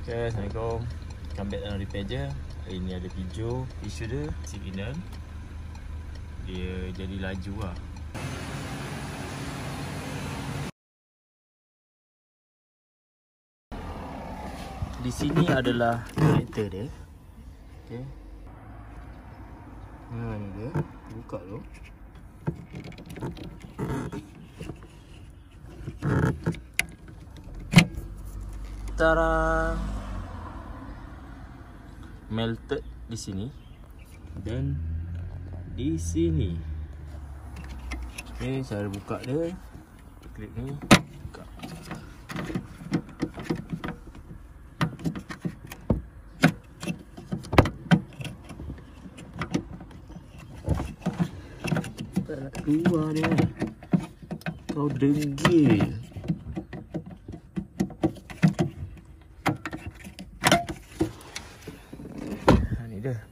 Okay, Assalamualaikum. Ambil dalam repair je. Ini ada tisu dia, signal. Dia jadi laju lah. Di sini adalah konektor dia. Okay. Ni dia. Buka dulu. Tara, melted di sini dan di sini. Ni cara buka dia. Klik ni, buka. Tak nak keluar dia. Kau degil.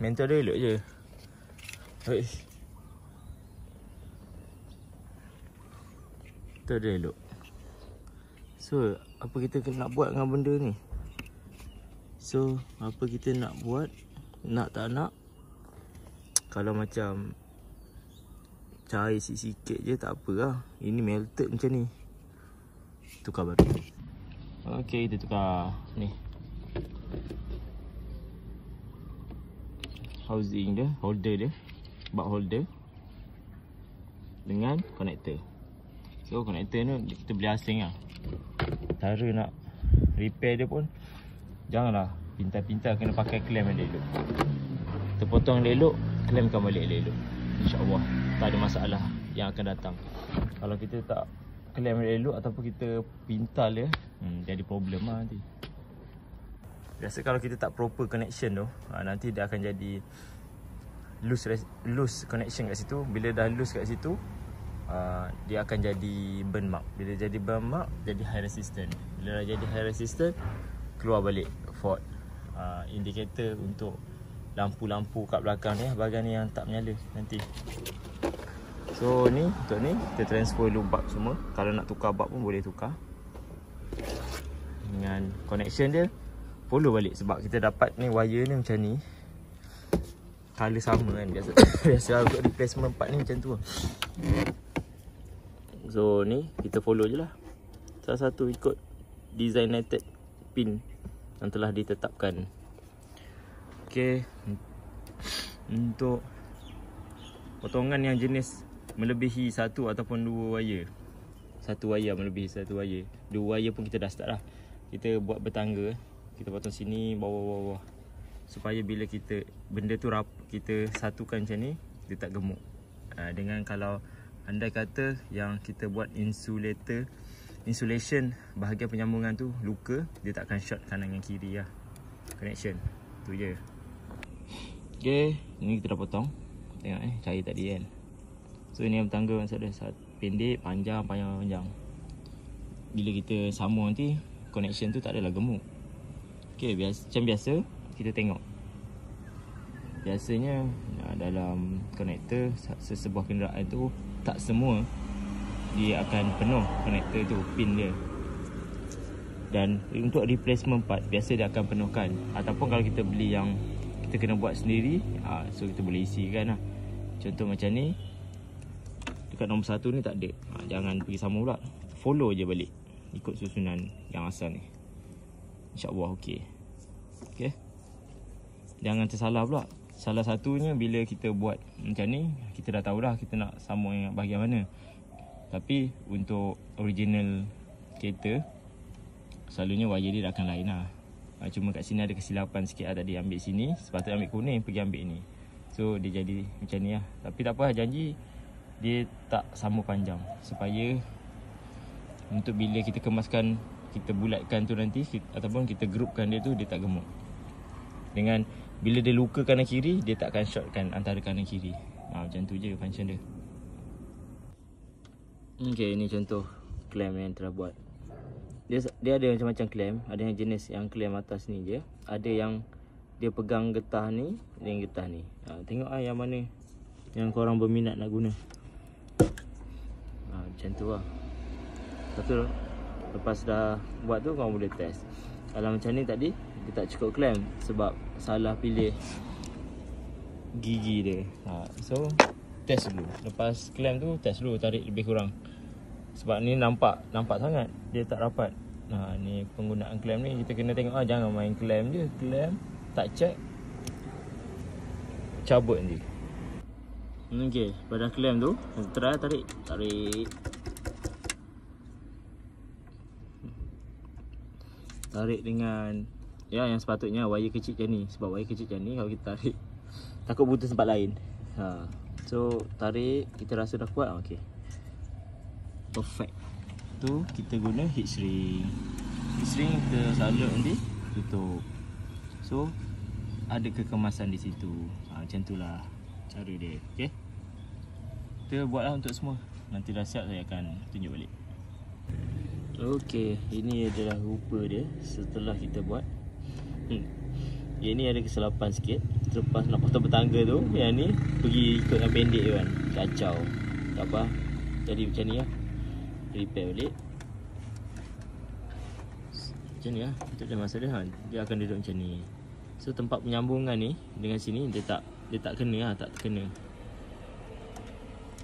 Mentor dia elok je. Mentor dia elok. So, apa kita nak buat dengan benda ni? So, apa kita nak buat? Nak tak nak? Kalau macam cair sikit-sikit je tak apa lah. Ini melted macam ni. Tukar baru. Okay, kita tukar ni. Housing dia, holder dia, bug holder dengan konektor. So konektor ni kita beli asing lah. Cara nak repair dia pun janganlah pintar-pintar, kena pakai klem yang elok. Kita potong yang elok, klemkan balik yang elok. InsyaAllah tak ada masalah yang akan datang. Kalau kita tak klem yang elok ataupun kita pintal dia, jadi problem lah nanti. Biasa kalau kita tak proper connection tu, nanti dia akan jadi loose connection kat situ. Bila dah loose kat situ, dia akan jadi burn mark. Bila jadi burn mark, jadi high resistant. Bila dah jadi high resistant, keluar balik fault. Indikator untuk lampu-lampu kat belakang ni, bahagian ni yang tak menyala nanti. So ni, untuk ni kita transfer dulu bulb semua. Kalau nak tukar bulb pun boleh tukar. Dengan connection dia follow balik, sebab kita dapat ni wire ni macam ni, color sama kan. Biasa untuk replacement part ni macam tu lah. So ni kita follow je lah. Salah satu ikut designated pin yang telah ditetapkan. Okay, untuk potongan yang jenis melebihi satu ataupun dua wire, satu wire melebihi satu wire, dua wire pun kita dah start lah. Kita buat bertangga. Kita potong sini, bawah-bawah, supaya bila kita benda tu kita satukan macam ni, dia tak gemuk. Dengan kalau andai kata yang kita buat insulation bahagian penyambungan tu luka, dia tak akan short kanan dan kiri lah. Connection tu je. Okay, ni kita dah potong. Tengok cair tadi kan. So ni yang bertangga ada pendek, panjang. Bila kita sambung nanti, connection tu tak adalah gemuk. Okay, macam biasa kita tengok. Biasanya dalam konektor sesebuah kenderaan tu, tak semua dia akan penuh konektor tu, pin dia. Dan untuk replacement part, biasa dia akan penuhkan. Ataupun kalau kita beli yang kita kena buat sendiri, so kita boleh isikan lah. Contoh macam ni, dekat nombor 1 ni tak ada, jangan pergi sama pula. Follow je balik, ikut susunan yang asal ni. InsyaAllah okey. Okay. Jangan tersalah pula. Salah satunya bila kita buat macam ni, kita dah tahu dah kita nak sambung yang bahagian mana. Tapi untuk original kereta, selalunya wire dia dah akan lain lah. Cuma kat sini ada kesilapan sikit lah tadi. Ambil sini, sepatutnya ambil kuning, pergi ambil ni. So dia jadi macam ni lah. Tapi tak apa, janji dia tak sambung panjang. Supaya untuk bila kita kemaskan, kita bulatkan tu nanti, ataupun kita groupkan dia tu, dia tak gemuk. Dengan bila dia luka kanan kiri, dia tak akan shortkan antara kanan kiri. Macam tu je function dia. Okay, ni contoh clamp yang telah buat. Dia ada macam-macam clamp. Ada yang jenis yang clamp atas ni je. Ada yang dia pegang getah ni, ada yang getah ni. Tengok yang mana yang korang berminat nak guna. Macam tu lah. Lepas dah buat tu, korang boleh test. Kalau macam ni tadi, dia tak cukup clamp sebab salah pilih gigi dia. So test dulu. Lepas clamp tu, test dulu, tarik lebih kurang. Sebab ni nampak sangat dia tak rapat. Ni penggunaan clamp ni kita kena tengok jangan main clamp je. Clamp tak check, cabut nanti. Okey, pada clamp tu try tarik. Tarik dengan yang sepatutnya wire kecil macam ni. Sebab wire kecil macam ni kalau kita tarik takut putus tempat lain. So tarik, kita rasa dah kuat. Okey, perfect. Tu kita guna heat shrink. Heat shrink kita salut nanti tutup. So ada kekemasan di situ. Macam itulah cara dia. Okey, kita buatlah untuk semua. Nanti dah siap saya akan tunjuk balik. Okey, ini adalah rupa dia setelah kita buat. Yang ni ada kesilapan sikit. Terlepas nak potong bertangga tu, yang ni pergi ikut yang pendek tu kan. Kacau. Tak apa, jadi macam ni lah. Repair balik. Macam ni lah. Itu dia masa dia kan. Dia akan duduk macam ni. So tempat penyambungan ni dengan sini dia tak kena lah, tak terkena.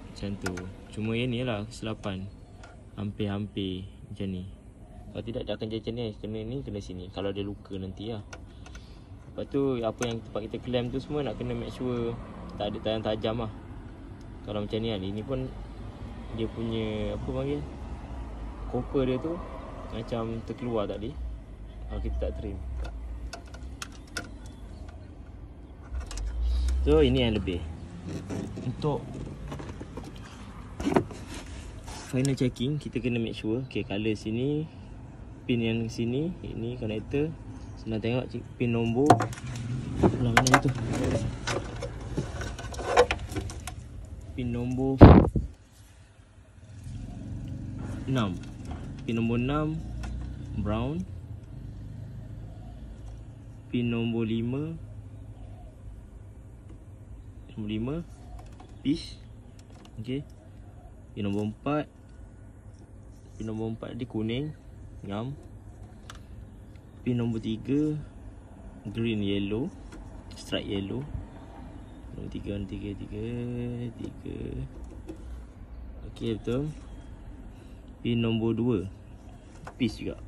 Macam tu. Cuma yang ni lah kesilapan. Hampir-hampir macam ni. Kalau tidak dia akan jadi macam ni. Kena ni, kena sini. Kalau dia luka nanti lah. Lepas tu apa yang tempat kita clamp tu semua nak kena make sure tak ada tajam lah. Kalau macam ni kan, ini pun dia punya apa panggil, copper dia tu macam terkeluar tadi kalau kita tak trim. So ini yang lebih. Untuk final checking kita kena make sure color sini, pin yang sini, ini connector. Senang tengok pin nombor belah mana tu. Pin nombor 6. Pin nombor 6 brown. Pin nombor 5 peach. Okey. Pin nombor 4 dia kuning, ngam. Pin nombor 3 green yellow, stripe yellow. Nombor 3. Okey, betul. Pin nombor 2 peach juga.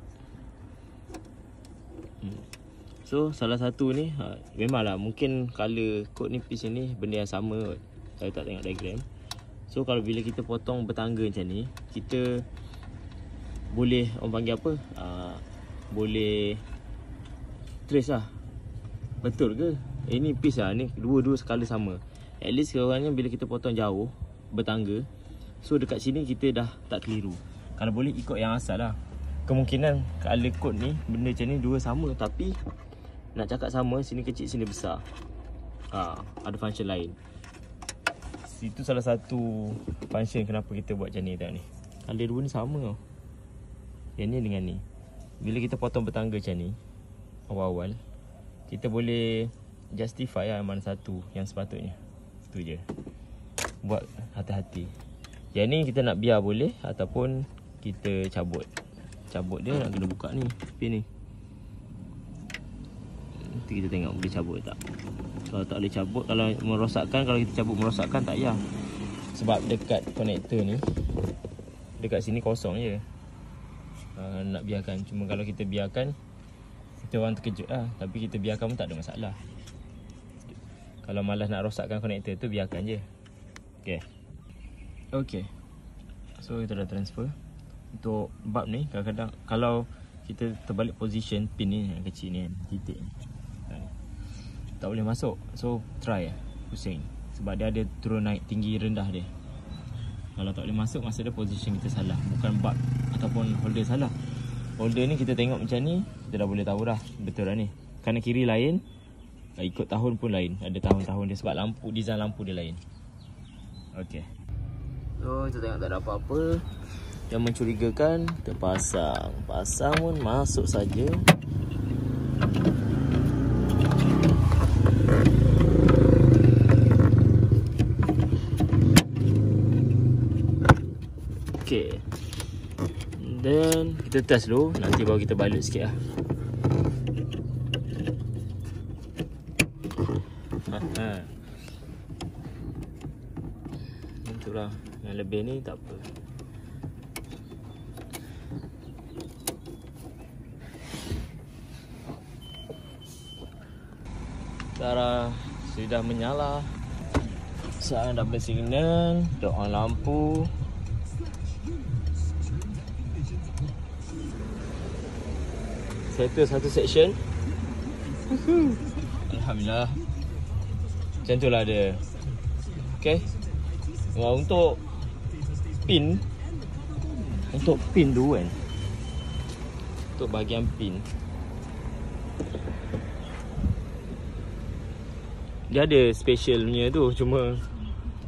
So salah satu ni memanglah mungkin color code ni peach ni benda yang sama kalau tak tengok diagram. So kalau bila kita potong bertangga macam ni, kita boleh orang panggil apa, boleh trace lah. Betul ke? Ini peach lah, ni dua-dua skala sama. At least sekarangnya bila kita potong jauh bertangga, so dekat sini kita dah tak keliru. Kalau boleh ikut yang asal lah. Kemungkinan color code ni benda macam ni dua sama, tapi nak cakap sama, sini kecil sini besar. Ada function lain. Itu salah satu function kenapa kita buat macam ni tadi. Color dua ni sama tau. Yang ni dengan ni. Bila kita potong bertangga macam ni awal-awal, kita boleh justify lah mana satu yang sepatutnya. Itu je. Buat hati-hati. Yang ni kita nak biar boleh, ataupun kita cabut. Cabut dia nak kena buka ni, pin ni. Nanti kita tengok boleh cabut tak. Kalau tak boleh cabut, kalau merosakkan, kalau kita cabut merosakkan tak payah. Sebab dekat konektor ni, dekat sini kosong je. Nak biarkan. Cuma kalau kita biarkan, kita orang terkejut lah. Tapi kita biarkan pun tak ada masalah. Kalau malas nak rosakkan konektor tu, biarkan je. Okay. So kita dah transfer. Untuk bab ni, kadang-kadang kalau kita terbalik position pin ni yang kecil ni kan, titik ni, tak boleh masuk. So try lah, pusing. Sebab dia ada turun naik, tinggi rendah dia. Kalau tak boleh masuk, masa dia position kita salah. Bukan bab ataupun holder salah. Holder ni kita tengok macam ni, kita dah boleh tahu dah betul dah ni. Kanan kiri lain, ikut tahun pun lain. Ada tahun-tahun dia sebab lampu, design lampu dia lain. Okay. So kita tengok tak ada apa-apa yang mencurigakan. Kita pasang pun masuk saja. Okay. Dan kita test dulu, nanti baru kita balut sikit lah. Itulah. Yang lebih ni tak apa. Cara sudah menyala. Saya dah bersignal, dah on lampu. Settle satu section. Alhamdulillah. Macam tu lah dia. Okay. Untuk pin tu kan, untuk bahagian pin, dia ada special punya tu, cuma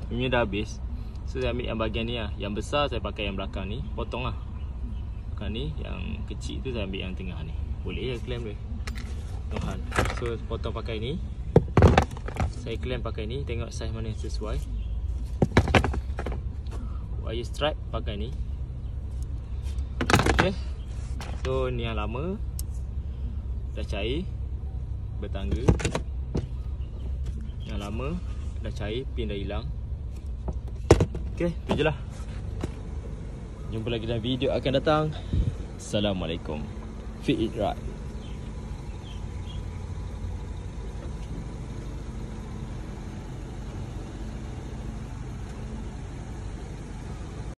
punya dah habis. So saya ambil yang bahagian ni lah. Yang besar saya pakai yang belakang ni, potong lah belakang ni. Yang kecil tu saya ambil yang tengah ni. Boleh je clamp dia, Tuhan. So potong pakai ni, saya clamp pakai ni. Tengok saiz mana yang sesuai. Wire stripe pakai ni. Okay. So ni yang lama, dah cair, bertangga. Yang lama dah cair, pin dah hilang. Okay, tu je lah. Jumpa lagi dalam video akan datang. Assalamualaikum. Fit it right.